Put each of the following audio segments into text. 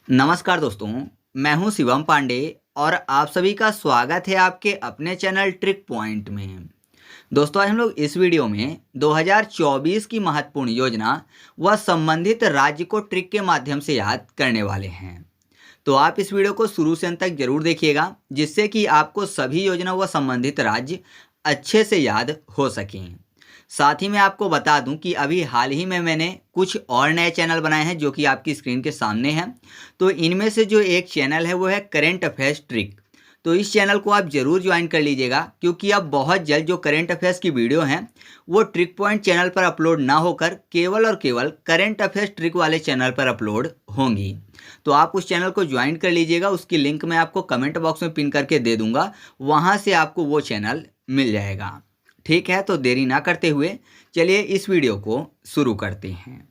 नमस्कार दोस्तों, मैं हूं शिवम पांडे और आप सभी का स्वागत है आपके अपने चैनल ट्रिक पॉइंट में। दोस्तों, आज हम लोग इस वीडियो में 2024 की महत्वपूर्ण योजना व संबंधित राज्य को ट्रिक के माध्यम से याद करने वाले हैं। तो आप इस वीडियो को शुरू से अंत तक जरूर देखिएगा, जिससे कि आपको सभी योजना व संबंधित राज्य अच्छे से याद हो सकें। साथ ही मैं आपको बता दूं कि अभी हाल ही में मैंने कुछ और नए चैनल बनाए हैं जो कि आपकी स्क्रीन के सामने हैं। तो इनमें से जो एक चैनल है वो है करंट अफेयर्स ट्रिक। तो इस चैनल को आप ज़रूर ज्वाइन कर लीजिएगा, क्योंकि अब बहुत जल्द जो करंट अफेयर्स की वीडियो हैं वो ट्रिक पॉइंट चैनल पर अपलोड ना होकर केवल और केवल करंट अफेयर्स ट्रिक वाले चैनल पर अपलोड होंगी। तो आप उस चैनल को ज्वाइन कर लीजिएगा। उसकी लिंक मैं आपको कमेंट बॉक्स में पिन करके दे दूंगा, वहाँ से आपको वो चैनल मिल जाएगा। ठीक है, तो देरी ना करते हुए चलिए इस वीडियो को शुरू करते हैं।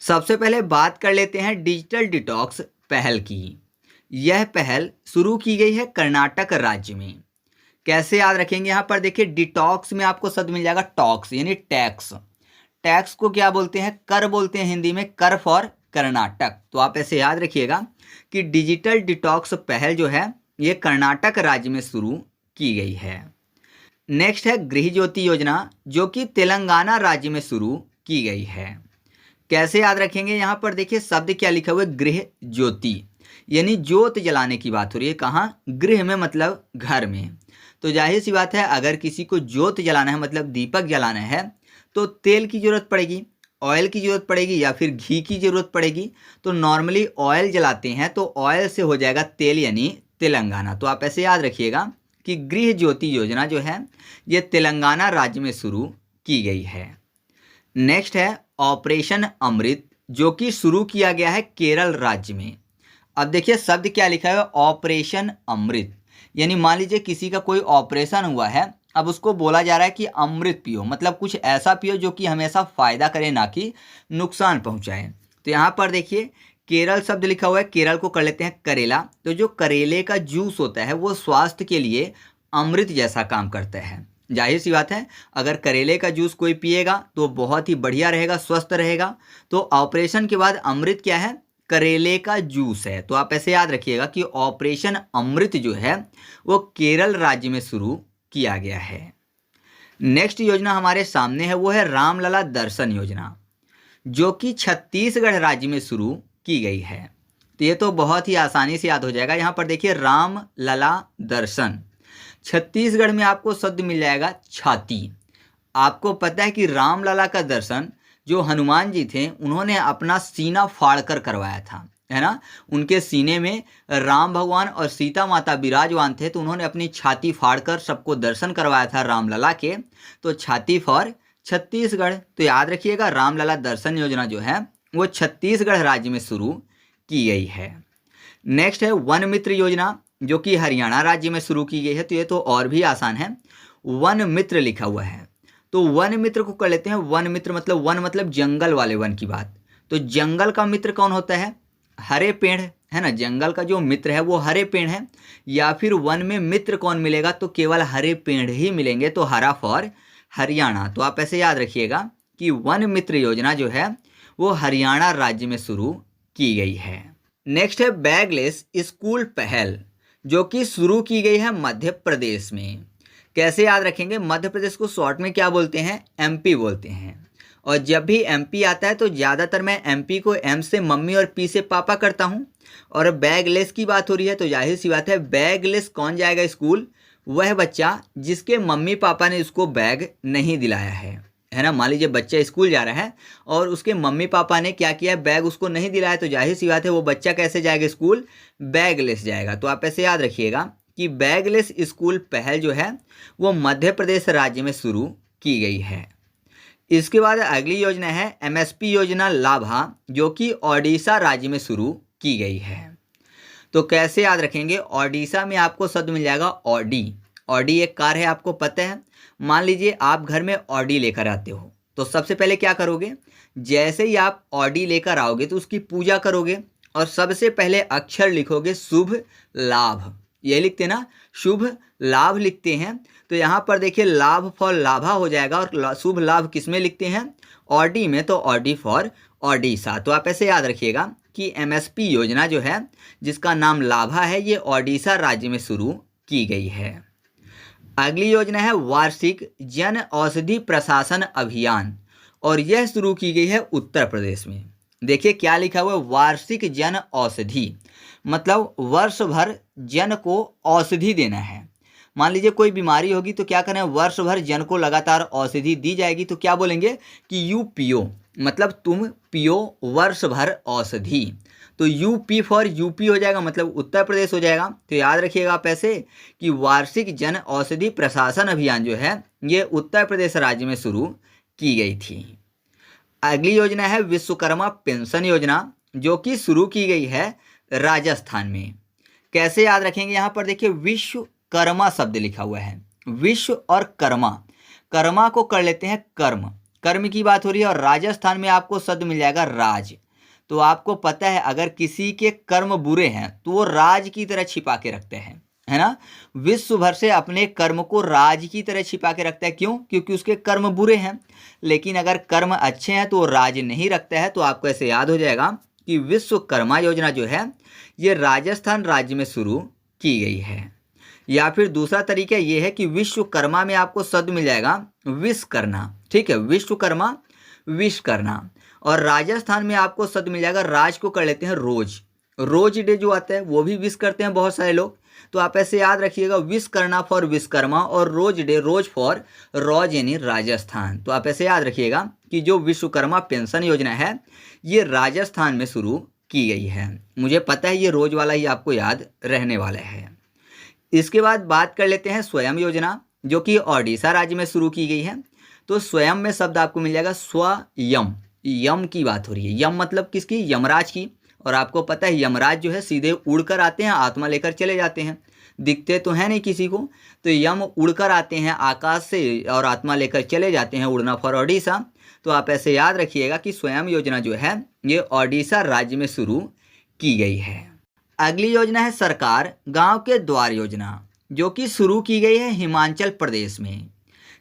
सबसे पहले बात कर लेते हैं डिजिटल डिटॉक्स पहल की। यह पहल शुरू की गई है कर्नाटक राज्य में। कैसे याद रखेंगे? यहाँ पर देखिए, डिटॉक्स में आपको शब्द मिल जाएगा टॉक्स, यानी टैक्स। टैक्स को क्या बोलते हैं? कर बोलते हैं हिंदी में, कर फॉर कर्नाटक। तो आप ऐसे याद रखिएगा कि डिजिटल डिटॉक्स पहल जो है ये कर्नाटक राज्य में शुरू की गई है। नेक्स्ट है गृह ज्योति योजना, जो कि तेलंगाना राज्य में शुरू की गई है। कैसे याद रखेंगे? यहाँ पर देखिए शब्द क्या लिखा हुआ है, गृह ज्योति, यानी ज्योत जलाने की बात हो रही है। कहाँ? गृह में, मतलब घर में। तो जाहिर सी बात है, अगर किसी को ज्योत जलाना है, मतलब दीपक जलाना है, तो तेल की जरूरत पड़ेगी, ऑयल की जरूरत पड़ेगी या फिर घी की जरूरत पड़ेगी। तो नॉर्मली ऑयल जलाते हैं, तो ऑयल से हो जाएगा तेल, यानी तेलंगाना। तो आप ऐसे याद रखिएगा कि गृह ज्योति योजना जो है ये तेलंगाना राज्य में शुरू की गई है। नेक्स्ट है ऑपरेशन अमृत, जो कि शुरू किया गया है केरल राज्य में। अब देखिए शब्द क्या लिखा है, ऑपरेशन अमृत, यानी मान लीजिए किसी का कोई ऑपरेशन हुआ है, अब उसको बोला जा रहा है कि अमृत पियो, मतलब कुछ ऐसा पियो जो कि हमेशा फायदा करे, ना कि नुकसान पहुंचाए। तो यहाँ पर देखिए केरल शब्द लिखा हुआ है, केरल को कर लेते हैं करेला। तो जो करेले का जूस होता है वो स्वास्थ्य के लिए अमृत जैसा काम करता है। जाहिर सी बात है, अगर करेले का जूस कोई पिएगा तो बहुत ही बढ़िया रहेगा, स्वस्थ रहेगा। तो ऑपरेशन के बाद अमृत क्या है? करेले का जूस है। तो आप ऐसे याद रखिएगा कि ऑपरेशन अमृत जो है वो केरल राज्य में शुरू किया गया है। नेक्स्ट योजना हमारे सामने है वो है रामलला दर्शन योजना, जो कि छत्तीसगढ़ राज्य में शुरू की गई है। तो ये तो बहुत ही आसानी से याद हो जाएगा। यहाँ पर देखिए राम लला दर्शन, छत्तीसगढ़ में आपको शब्द मिल जाएगा छाती। आपको पता है कि राम लला का दर्शन जो हनुमान जी थे उन्होंने अपना सीना फाड़ कर करवाया था, है ना। उनके सीने में राम भगवान और सीता माता विराजमान थे, तो उन्होंने अपनी छाती फाड़ कर सबको दर्शन करवाया था रामलला के। तो छाती फॉर छत्तीसगढ़। तो याद रखिएगा रामलला दर्शन योजना जो है वो छत्तीसगढ़ राज्य में शुरू की गई है। नेक्स्ट है वन मित्र योजना, जो कि हरियाणा राज्य में शुरू की गई है। तो ये तो और भी आसान है, वन मित्र लिखा हुआ है। तो वन मित्र को कर लेते हैं। वन मित्र मतलब, वन मतलब जंगल वाले वन की बात। तो जंगल का मित्र कौन होता है? हरे पेड़, है ना। जंगल का जो मित्र है वो हरे पेड़ है। या फिर वन में मित्र कौन मिलेगा? तो केवल हरे पेड़ ही मिलेंगे। तो हरा फॉर हरियाणा। तो आप ऐसे याद रखिएगा कि वन मित्र योजना जो है वो हरियाणा राज्य में शुरू की गई है। नेक्स्ट है बैगलेस स्कूल पहल, जो कि शुरू की गई है मध्य प्रदेश में। कैसे याद रखेंगे? मध्य प्रदेश को शॉर्ट में क्या बोलते हैं? एमपी बोलते हैं। और जब भी एमपी आता है तो ज़्यादातर मैं एमपी को एम से मम्मी और पी से पापा करता हूँ। और बैगलेस की बात हो रही है तो जाहिर सी बात है बैगलेस कौन जाएगा स्कूल? वह बच्चा जिसके मम्मी पापा ने उसको बैग नहीं दिलाया है ना। मान लीजिए बच्चा स्कूल जा रहा है और उसके मम्मी पापा ने क्या किया, बैग उसको नहीं दिलाया, तो जाहिर सी बात है वो बच्चा कैसे जाएगा स्कूल? बैगलेस जाएगा। तो आप ऐसे याद रखिएगा कि बैगलेस स्कूल पहल जो है वो मध्य प्रदेश राज्य में शुरू की गई है। इसके बाद अगली योजना है एमएसपी योजना लाभा, जो कि ओडिशा राज्य में शुरू की गई है। तो कैसे याद रखेंगे? ओडिशा में आपको शब्द मिल जाएगा ऑडी। ऑडी एक कार है, आपको पता है। मान लीजिए आप घर में ऑडी लेकर आते हो, तो सबसे पहले क्या करोगे? जैसे ही आप ऑडी लेकर आओगे तो उसकी पूजा करोगे और सबसे पहले अक्षर लिखोगे शुभ लाभ। ये लिखते ना, शुभ लाभ लिखते हैं। तो यहाँ पर देखिए लाभ फॉर लाभा हो जाएगा और शुभ लाभ किस में लिखते हैं? ऑडी में। तो ऑडी फॉर ओडिशा। तो आप ऐसे याद रखिएगा कि एमएसपी योजना जो है जिसका नाम लाभा है, ये ओडिशा राज्य में शुरू की गई है। अगली योजना है वार्षिक जन औषधि प्रशासन अभियान, और यह शुरू की गई है उत्तर प्रदेश में। देखिए क्या लिखा हुआ है, वार्षिक जन औषधि, मतलब वर्ष भर जन को औषधि देना है। मान लीजिए कोई बीमारी होगी तो क्या करें, वर्ष भर जन को लगातार औषधि दी जाएगी, तो क्या बोलेंगे कि यू पियो, मतलब तुम पियो वर्ष भर औषधि। तो यूपी फॉर यूपी हो जाएगा, मतलब उत्तर प्रदेश हो जाएगा। तो याद रखिएगा आप ऐसे कि वार्षिक जन औषधि प्रशासन अभियान जो है ये उत्तर प्रदेश राज्य में शुरू की गई थी। अगली योजना है विश्वकर्मा पेंशन योजना, जो कि शुरू की गई है राजस्थान में। कैसे याद रखेंगे, यहाँ पर देखिए विश्वकर्मा शब्द लिखा हुआ है, विश्व और कर्मा, कर्मा को कर लेते हैं कर्म, कर्म की बात हो रही है, और राजस्थान में आपको शब्द मिल जाएगा राज। तो आपको पता है अगर किसी के कर्म बुरे हैं तो वो राज की तरह छिपा के रखते हैं, है ना। विश्व भर से अपने कर्म को राज की तरह छिपा के रखता है, क्यों, क्योंकि उसके कर्म बुरे हैं। लेकिन अगर कर्म अच्छे हैं तो वो राज नहीं रखता है। तो आपको ऐसे याद हो जाएगा कि विश्वकर्मा योजना जो है ये राजस्थान राज्य में शुरू की गई है। या फिर दूसरा तरीका ये है कि विश्वकर्मा में आपको शब्द मिल जाएगा विश्वकर्मा, ठीक है, विश्वकर्मा विश्वकर्मा। और राजस्थान में आपको शब्द मिल जाएगा, राज को कर लेते हैं रोज, रोज डे जो आता है वो भी विश करते हैं बहुत सारे लोग। तो आप ऐसे याद रखिएगा, विश्वकर्मा फॉर विश्वकर्मा और रोज डे रोज फॉर रोज यानी राजस्थान। तो आप ऐसे याद रखिएगा कि जो विश्वकर्मा पेंशन योजना है ये राजस्थान में शुरू की गई है। मुझे पता है ये रोज वाला ही आपको याद रहने वाला है। इसके बाद बात कर लेते हैं स्वयं योजना, जो कि ओडिशा राज्य में शुरू की गई है। तो स्वयं में शब्द आपको मिल जाएगा स्वयं, यम की बात हो रही है, यम मतलब किसकी, यमराज की। और आपको पता है यमराज जो है सीधे उड़कर आते हैं, आत्मा लेकर चले जाते हैं, दिखते तो है नहीं किसी को। तो यम उड़कर आते हैं आकाश से और आत्मा लेकर चले जाते हैं, उड़ना फॉर ओडिशा। तो आप ऐसे याद रखिएगा कि स्वयं योजना जो है ये ओडिशा राज्य में शुरू की गई है। अगली योजना है सरकार गांव के द्वार योजना, जो कि शुरू की गई है हिमाचल प्रदेश में।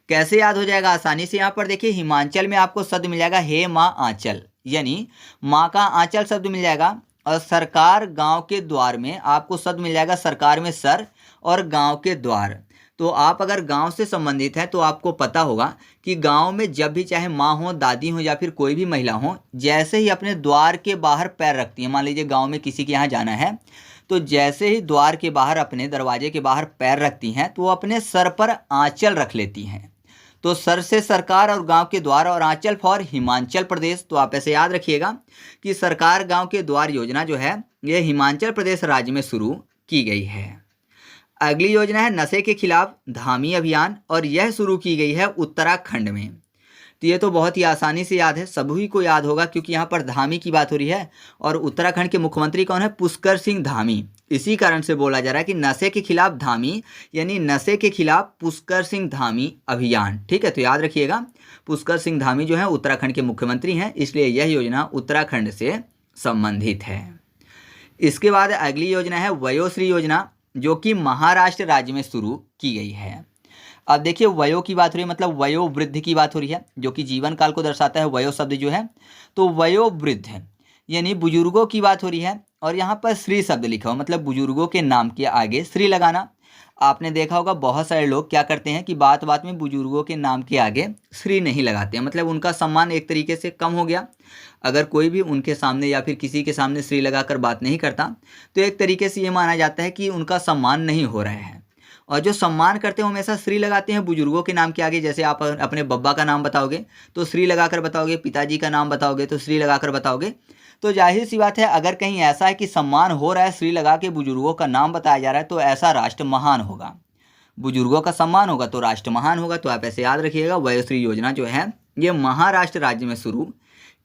कैसे याद हो जाएगा आसानी से, यहाँ पर देखिए हिमाचल में आपको शब्द मिल जाएगा हे माँ आंचल, यानी माँ का आंचल शब्द मिल जाएगा। और सरकार गांव के द्वार में आपको शब्द मिल जाएगा, सरकार में सर और गांव के द्वार। तो आप अगर गांव से संबंधित हैं तो आपको पता होगा कि गांव में जब भी चाहे माँ हो, दादी हो या फिर कोई भी महिला हो, जैसे ही अपने द्वार के बाहर पैर रखती हैं, मान लीजिए गांव में किसी के यहाँ जाना है, तो जैसे ही द्वार के बाहर अपने दरवाजे के बाहर पैर रखती हैं तो वो अपने सर पर आंचल रख लेती हैं। तो सर से सरकार और गांव के द्वार और आंचल फॉर हिमाचल प्रदेश। तो आप ऐसे याद रखिएगा कि सरकार गांव के द्वार योजना जो है यह हिमाचल प्रदेश राज्य में शुरू की गई है। अगली योजना है नशे के खिलाफ धामी अभियान, और यह शुरू की गई है उत्तराखंड में। तो ये तो बहुत ही आसानी से याद है, सभी को याद होगा, क्योंकि यहाँ पर धामी की बात हो रही है और उत्तराखंड के मुख्यमंत्री कौन है, पुष्कर सिंह धामी। इसी कारण से बोला जा रहा है कि नशे के खिलाफ धामी, यानी नशे के खिलाफ पुष्कर सिंह धामी अभियान, ठीक है। तो याद रखिएगा पुष्कर सिंह धामी जो है उत्तराखंड के मुख्यमंत्री हैं, इसलिए यह योजना उत्तराखंड से संबंधित है। इसके बाद अगली योजना है वयोश्री योजना, जो कि महाराष्ट्र राज्य में शुरू की गई है। अब देखिए वयो की बात हो रही है, मतलब वयोवृद्ध की बात हो रही है, जो कि जीवन काल को दर्शाता है वयो शब्द जो है। तो वयोवृद्ध यानी बुजुर्गों की बात हो रही है, और यहाँ पर श्री शब्द लिखा हो, मतलब बुजुर्गों के नाम के आगे श्री लगाना। आपने देखा होगा बहुत सारे लोग क्या करते हैं कि बात बात में बुजुर्गों के नाम के आगे श्री नहीं लगाते हैं, मतलब उनका सम्मान एक तरीके से कम हो गया। अगर कोई भी उनके सामने या फिर किसी के सामने श्री लगाकर बात नहीं करता तो एक तरीके से ये माना जाता है कि उनका सम्मान नहीं हो रहा है। और जो सम्मान करते हैं हमेशा श्री लगाते हैं बुजुर्गों के नाम के आगे। जैसे आप अपने बब्बा का नाम बताओगे तो श्री लगाकर बताओगे, पिताजी का नाम बताओगे तो श्री लगाकर बताओगे। तो जाहिर सी बात है अगर कहीं ऐसा है कि सम्मान हो रहा है, श्री लगा के बुजुर्गों का नाम बताया जा रहा है, तो ऐसा राष्ट्र महान होगा। बुजुर्गों का सम्मान होगा तो राष्ट्र महान होगा। तो आप ऐसे याद रखिएगा वयोश्री योजना जो है ये महाराष्ट्र राज्य में शुरू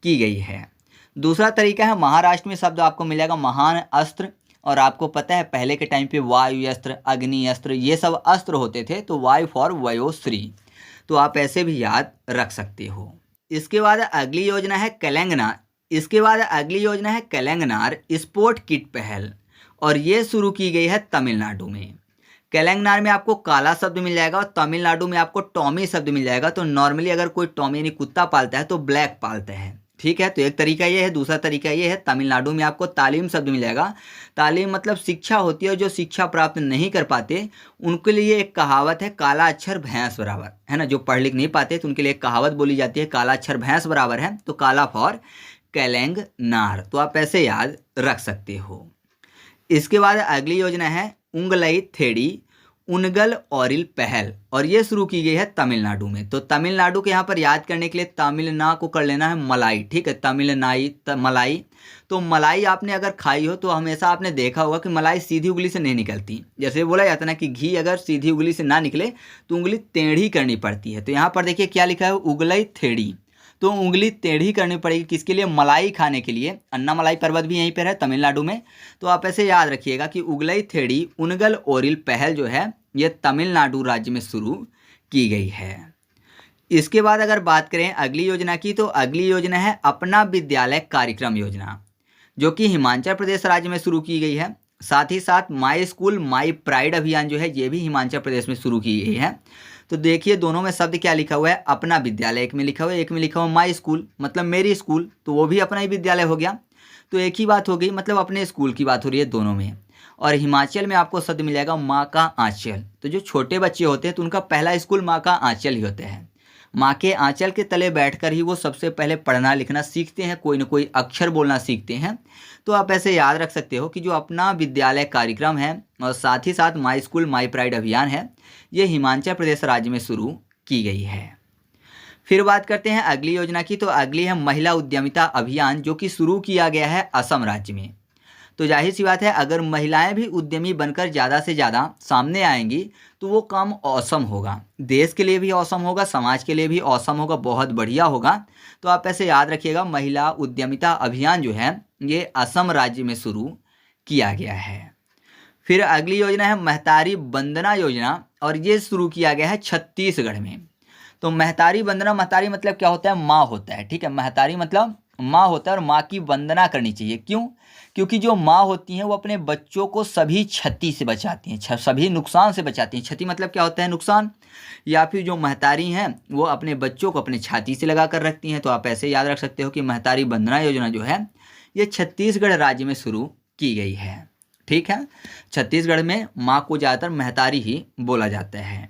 की गई है। दूसरा तरीका है महाराष्ट्र में शब्द आपको मिलेगा महान अस्त्र। और आपको पता है पहले के टाइम पे वायु अस्त्र, अग्नि अस्त्र, ये सब अस्त्र होते थे, तो वायु फॉर वयोश्री। तो आप ऐसे भी याद रख सकते हो। इसके बाद अगली योजना है तेलंगाना स्पोर्ट किट पहल, और ये शुरू की गई है तमिलनाडु में। तेलंगाना में आपको काला शब्द मिल जाएगा और तमिलनाडु में आपको टॉमी शब्द मिल जाएगा। तो नॉर्मली अगर कोई टॉमी यानी कुत्ता पालता है तो ब्लैक पालता है, ठीक है, तो एक तरीका ये है। दूसरा तरीका ये है, तमिलनाडु में आपको तालीम शब्द मिलेगा। तालीम मतलब शिक्षा होती है, जो शिक्षा प्राप्त नहीं कर पाते उनके लिए एक कहावत है, काला अक्षर भैंस बराबर, है ना। जो पढ़ लिख नहीं पाते तो उनके लिए एक कहावत बोली जाती है, काला अक्षर भैंस बराबर है, तो काला फॉर कैलेंग नार, तो आप ऐसे याद रख सकते हो। इसके बाद अगली योजना है उंगलई थेड़ी उनगल औरिल पहल, और ये शुरू की गई है तमिलनाडु में। तो तमिलनाडु के यहाँ पर याद करने के लिए तमिलना को कर लेना है मलाई, ठीक है, तमिलनाई मलाई। तो मलाई आपने अगर खाई हो तो हमेशा आपने देखा होगा कि मलाई सीधी उंगली से नहीं निकलती। जैसे बोला जाता है ना कि घी अगर सीधी उंगली से ना निकले तो उंगली टेढ़ी करनी पड़ती है। तो यहाँ पर देखिए क्या लिखा है, उगलई थेड़ी, तो उंगली टेढ़ी करनी पड़ेगी किसके लिए, मलाई खाने के लिए। अन्नामलाई पर्वत भी यहीं पर है तमिलनाडु में। तो आप ऐसे याद रखिएगा कि उगलई थेड़ी उनगल ओरिल पहल जो है ये तमिलनाडु राज्य में शुरू की गई है। इसके बाद अगर बात करें अगली योजना की, तो अगली योजना है अपना विद्यालय कार्यक्रम योजना, जो कि हिमाचल प्रदेश राज्य में शुरू की गई है। साथ ही साथ माई स्कूल माई प्राइड अभियान जो है ये भी हिमाचल प्रदेश में शुरू की गई है। तो देखिए दोनों में शब्द क्या लिखा हुआ है, अपना विद्यालय एक में लिखा हुआ है, एक में लिखा हुआ माई स्कूल, मतलब मेरी स्कूल, तो वो भी अपना ही विद्यालय हो गया। तो एक ही बात हो गई, मतलब अपने स्कूल की बात हो रही है दोनों में। और हिमाचल में आपको शब्द मिल जाएगा माँ का आंचल, तो जो छोटे बच्चे होते हैं तो उनका पहला स्कूल माँ का आंचल ही होता है। माँ के आंचल के तले बैठकर ही वो सबसे पहले पढ़ना लिखना सीखते हैं, कोई ना कोई अक्षर बोलना सीखते हैं। तो आप ऐसे याद रख सकते हो कि जो अपना विद्यालय कार्यक्रम है और साथ ही साथ माई स्कूल माई प्राइड अभियान है, ये हिमाचल प्रदेश राज्य में शुरू की गई है। फिर बात करते हैं अगली योजना की, तो अगली है महिला उद्यमिता अभियान, जो कि शुरू किया गया है असम राज्य में। तो जाहिर सी बात है अगर महिलाएं भी उद्यमी बनकर ज़्यादा से ज़्यादा सामने आएंगी तो वो काम औसम होगा, देश के लिए भी औसम होगा, समाज के लिए भी औसम होगा, बहुत बढ़िया होगा। तो आप ऐसे याद रखिएगा महिला उद्यमिता अभियान जो है ये असम राज्य में शुरू किया गया है। फिर अगली योजना है महतारी वंदना योजना, और ये शुरू किया गया है छत्तीसगढ़ में। तो महतारी वंदना, महतारी मतलब क्या होता है, माँ होता है, ठीक है, महतारी मतलब माँ होता है, और माँ की वंदना करनी चाहिए। क्यों? क्योंकि जो माँ होती हैं वो अपने बच्चों को सभी क्षति से बचाती हैं, सभी नुकसान से बचाती हैं। क्षति मतलब क्या होता है, नुकसान। या फिर जो महतारी हैं वो अपने बच्चों को अपने छाती से लगा कर रखती हैं। तो आप ऐसे याद रख सकते हो कि महतारी वंदना योजना जो है ये छत्तीसगढ़ राज्य में शुरू की गई है। ठीक है, छत्तीसगढ़ में माँ को ज़्यादातर महतारी ही बोला जाता है।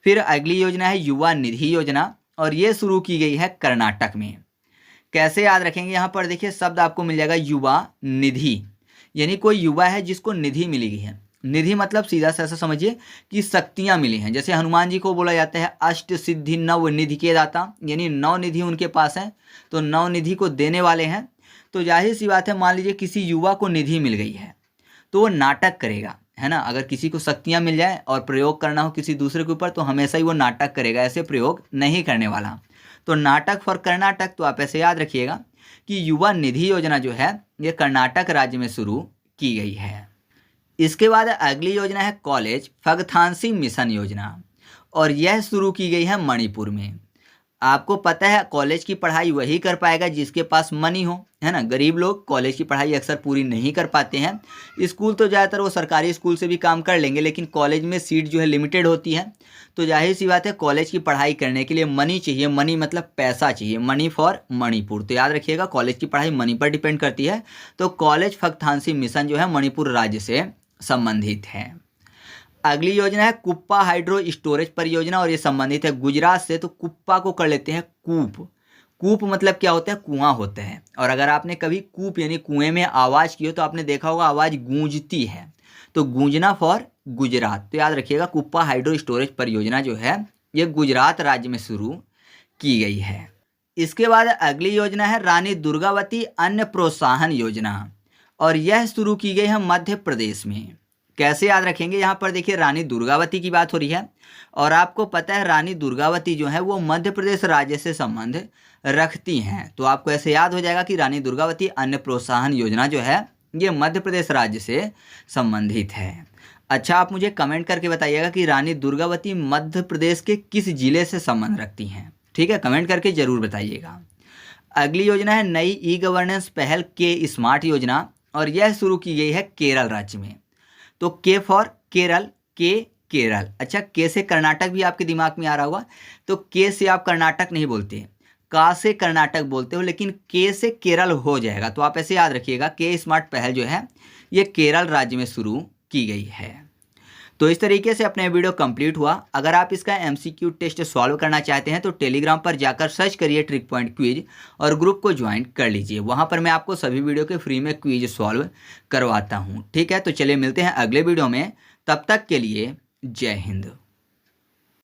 फिर अगली योजना है युवा निधि योजना, और ये शुरू की गई है कर्नाटक में। कैसे याद रखेंगे, यहाँ पर देखिए शब्द आपको मिल जाएगा युवा निधि, यानी कोई युवा है जिसको निधि मिली गई है। निधि मतलब सीधा सा ऐसा समझिए कि शक्तियाँ मिली हैं। जैसे हनुमान जी को बोला जाता है अष्ट सिद्धि नव निधि के दाता, यानी नौ निधि उनके पास है, तो नौ निधि को देने वाले हैं। तो जाहिर सी बात है, मान लीजिए किसी युवा को निधि मिल गई है तो वो नाटक करेगा, है ना। अगर किसी को शक्तियाँ मिल जाए और प्रयोग करना हो किसी दूसरे के ऊपर तो हमेशा ही वो नाटक करेगा, ऐसे प्रयोग नहीं करने वाला। तो नाटक फॉर कर्नाटक। तो आप ऐसे याद रखिएगा कि युवा निधि योजना जो है ये कर्नाटक राज्य में शुरू की गई है। इसके बाद अगली योजना है कॉलेज फगथानसी मिशन योजना, और यह शुरू की गई है मणिपुर में। आपको पता है कॉलेज की पढ़ाई वही कर पाएगा जिसके पास मनी हो, है ना। गरीब लोग कॉलेज की पढ़ाई अक्सर पूरी नहीं कर पाते हैं। स्कूल तो ज़्यादातर वो सरकारी स्कूल से भी काम कर लेंगे, लेकिन कॉलेज में सीट जो है लिमिटेड होती है। तो जाहिर सी बात है कॉलेज की पढ़ाई करने के लिए मनी चाहिए, मनी मतलब पैसा चाहिए, मनी फॉर मणिपुर। तो याद रखिएगा कॉलेज की पढ़ाई मनी पर डिपेंड करती है। तो कॉलेज फगथानसी मिशन जो है मणिपुर राज्य से संबंधित है। अगली योजना है कुप्पा हाइड्रो स्टोरेज परियोजना, और ये संबंधित है गुजरात से। तो कुप्पा को कर लेते हैं कूप। कूप मतलब क्या होता है, कुआं होता है। और अगर आपने कभी कूप यानी कुएं में आवाज़ की हो तो आपने देखा होगा आवाज़ गूंजती है, तो गूंजना फॉर गुजरात। तो याद रखिएगा कुप्पा हाइड्रो स्टोरेज परियोजना जो है ये गुजरात राज्य में शुरू की गई है। इसके बाद अगली योजना है रानी दुर्गावती अन्न प्रोत्साहन योजना, और यह शुरू की गई है मध्य प्रदेश में। कैसे याद रखेंगे, यहाँ पर देखिए रानी दुर्गावती की बात हो रही है, और आपको पता है रानी दुर्गावती जो है वो मध्य प्रदेश राज्य से संबंध रखती हैं। तो आपको ऐसे याद हो जाएगा कि रानी दुर्गावती अन्न प्रोत्साहन योजना जो है ये मध्य प्रदेश राज्य से संबंधित है। अच्छा, आप मुझे कमेंट करके बताइएगा कि रानी दुर्गावती मध्य प्रदेश के किस जिले से संबंध रखती हैं। ठीक है, कमेंट करके ज़रूर बताइएगा। अगली योजना है नई ई गवर्नेंस पहल के स्मार्ट योजना, और यह शुरू की गई है केरल राज्य में। तो के फॉर केरल, के केरल। अच्छा, के से कर्नाटक भी आपके दिमाग में आ रहा होगा, तो के से आप कर्नाटक नहीं बोलते, का से कर्नाटक बोलते हो, लेकिन के से केरल हो जाएगा। तो आप ऐसे याद रखिएगा, के स्मार्ट पहल जो है ये केरल राज्य में शुरू की गई है। तो इस तरीके से अपना वीडियो कंप्लीट हुआ। अगर आप इसका एमसीक्यू टेस्ट सॉल्व करना चाहते हैं तो टेलीग्राम पर जाकर सर्च करिए ट्रिक पॉइंट क्विज और ग्रुप को ज्वाइन कर लीजिए। वहां पर मैं आपको सभी वीडियो के फ्री में क्विज सॉल्व करवाता हूं। ठीक है, तो चलिए मिलते हैं अगले वीडियो में। तब तक के लिए जय हिंद।